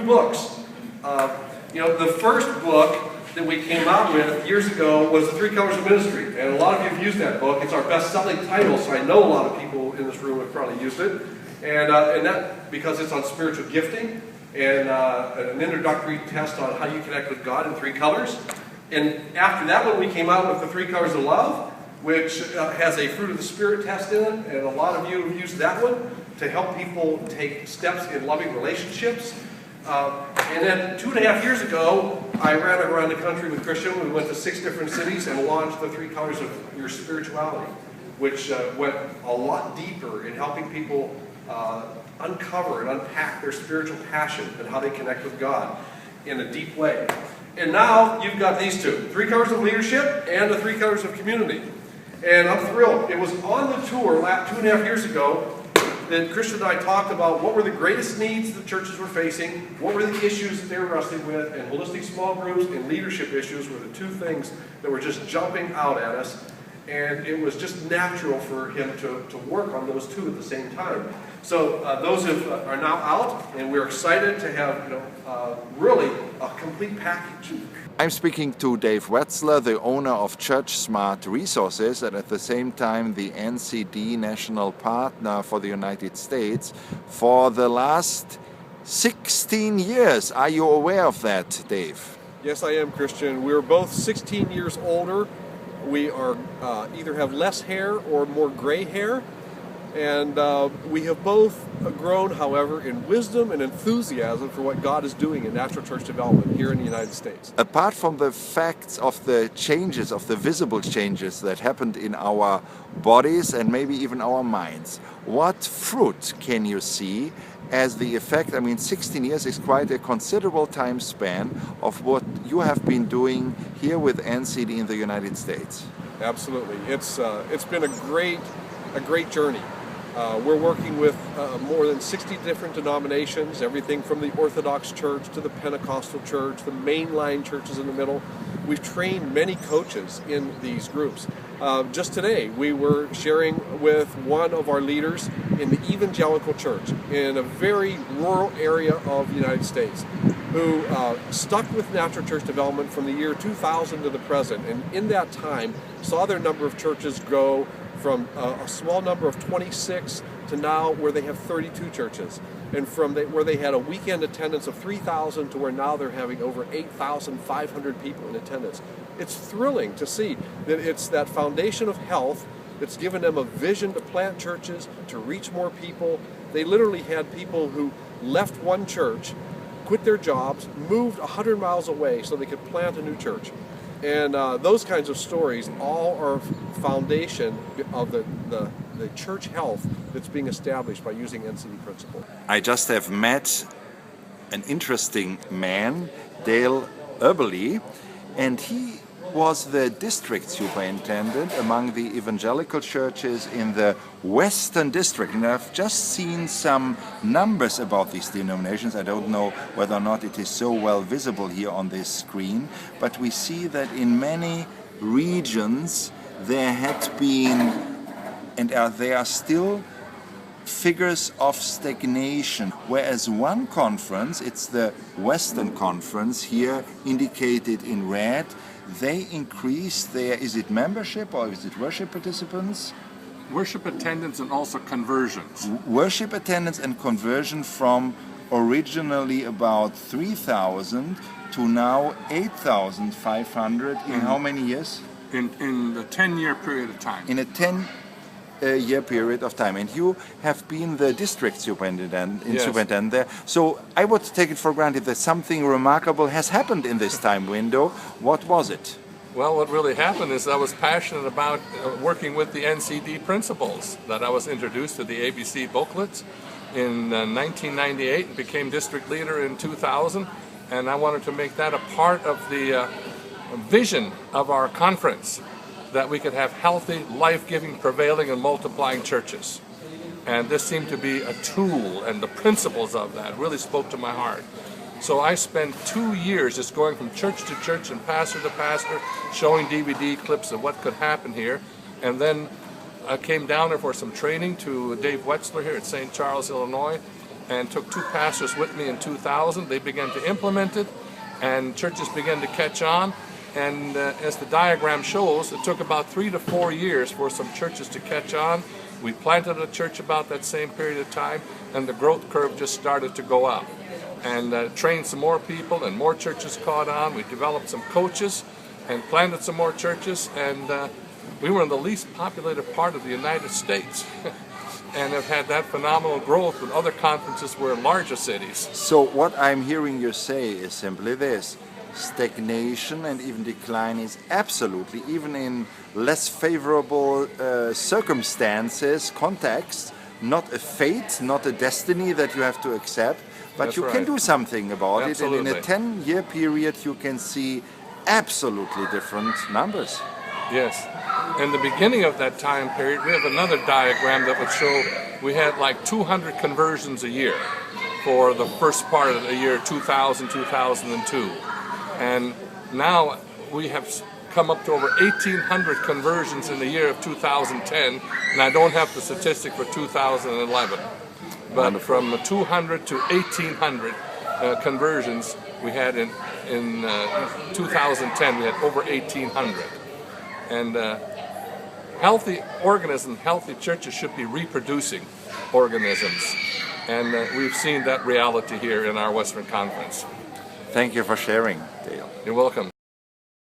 books. The first book that we came out with years ago was The Three Colors of Ministry, and a lot of you have used that book. It's our best-selling title, so I know a lot of people in this room have probably used it, and that because it's on spiritual gifting and an introductory test on how you connect with God in three colors. And after that one, we came out with The Three Colors of Love, which has a fruit of the Spirit test in it, and a lot of you have used that one to help people take steps in loving relationships. And then 2.5 years ago, I ran around the country with Christian. We went to 6 different cities and launched The Three Colors of Your Spirituality, which went a lot deeper in helping people uncover and unpack their spiritual passion and how they connect with God in a deep way. And now you've got these two, 3 Colors of Leadership and the 3 Colors of Community. And I'm thrilled. It was on the tour 2.5 years ago that Christian and I talked about what were the greatest needs the churches were facing, what were the issues that they were wrestling with, and holistic small groups and leadership issues were the 2 things that were just jumping out at us. And it was just natural for him to work on those 2 at the same time. So those are now out, and we're excited to have really a complete package. I'm speaking to Dave Wetzler, the owner of Church Smart Resources, and at the same time the NCD national partner for the United States for the last 16 years. Are you aware of that, Dave? Yes, I am, Christian. We're both 16 years older. We are either have less hair or more gray hair. And we have both grown, however, in wisdom and enthusiasm for what God is doing in natural church development here in the United States. Apart from the facts of the changes, of the visible changes that happened in our bodies and maybe even our minds, what fruit can you see as the effect? I mean, 16 years is quite a considerable time span of what you have been doing here with NCD in the United States. Absolutely. It's been a great journey. We're working with more than 60 different denominations, everything from the Orthodox Church to the Pentecostal Church, the mainline churches in the middle. We've trained many coaches in these groups. Just today, we were sharing with one of our leaders in the Evangelical Church in a very rural area of the United States who stuck with natural church development from the year 2000 to the present, and in that time saw their number of churches grow from a small number of 26 to now where they have 32 churches, and from where they had a weekend attendance of 3,000 to where now they're having over 8,500 people in attendance. It's thrilling to see that it's that foundation of health that's given them a vision to plant churches, to reach more people. They literally had people who left one church, quit their jobs, moved 100 miles away so they could plant a new church. And those kinds of stories all are foundation of the church health that's being established by using NCD principles. I just have met an interesting man, Dale Herberly, and he was the district superintendent among the evangelical churches in the Western District. And I've just seen some numbers about these denominations. I don't know whether or not it is so well visible here on this screen, but we see that in many regions there had been, and there are still, figures of stagnation, whereas one conference, it's the Western Conference here indicated in red, they increased their, is it membership or is it worship participants? Worship attendance and also conversions. Worship attendance and conversion from originally about 3,000 to now 8,500 in how many years? In the 10-year period of time. In a 10-year period of time. And you have been the district superintendent, Yes. superintendent there. So I would take it for granted that something remarkable has happened in this time window. What was it? Well, what really happened is I was passionate about working with the NCD principles, that I was introduced to the ABC booklets in 1998 and became district leader in 2000, and I wanted to make that a part of the vision of our conference, that we could have healthy, life-giving, prevailing, and multiplying churches. And this seemed to be a tool, and the principles of that really spoke to my heart. So I spent 2 years just going from church to church and pastor to pastor, showing DVD clips of what could happen here. And then I came down there for some training to Dave Wetzler here at St. Charles, Illinois. and took 2 pastors with me in 2000. They began to implement it, and churches began to catch on. And as the diagram shows, it took about 3 to 4 years for some churches to catch on. We planted a church about that same period of time, and the growth curve just started to go up. And trained some more people, and more churches caught on. We developed some coaches and planted some more churches, and we were in the least populated part of the United States. And have had that phenomenal growth when other conferences were in larger cities. So what I'm hearing you say is simply this: stagnation and even decline is absolutely, even in less favorable circumstances, context, not a fate, not a destiny that you have to accept, but That's you right. can do something about Absolutely. it, and in a 10-year period you can see absolutely different numbers. Yes. In the beginning of that time period, we have another diagram that would show we had like 200 conversions a year for the first part of the year 2000, 2002. And now we have come up to over 1,800 conversions in the year of 2010, and I don't have the statistic for 2011. But Wonderful. from 200 to 1,800 conversions we had in 2010, we had over 1,800. And healthy organisms, healthy churches should be reproducing organisms. And we've seen that reality here in our Western Conference. Thank you for sharing, Dale. You're welcome.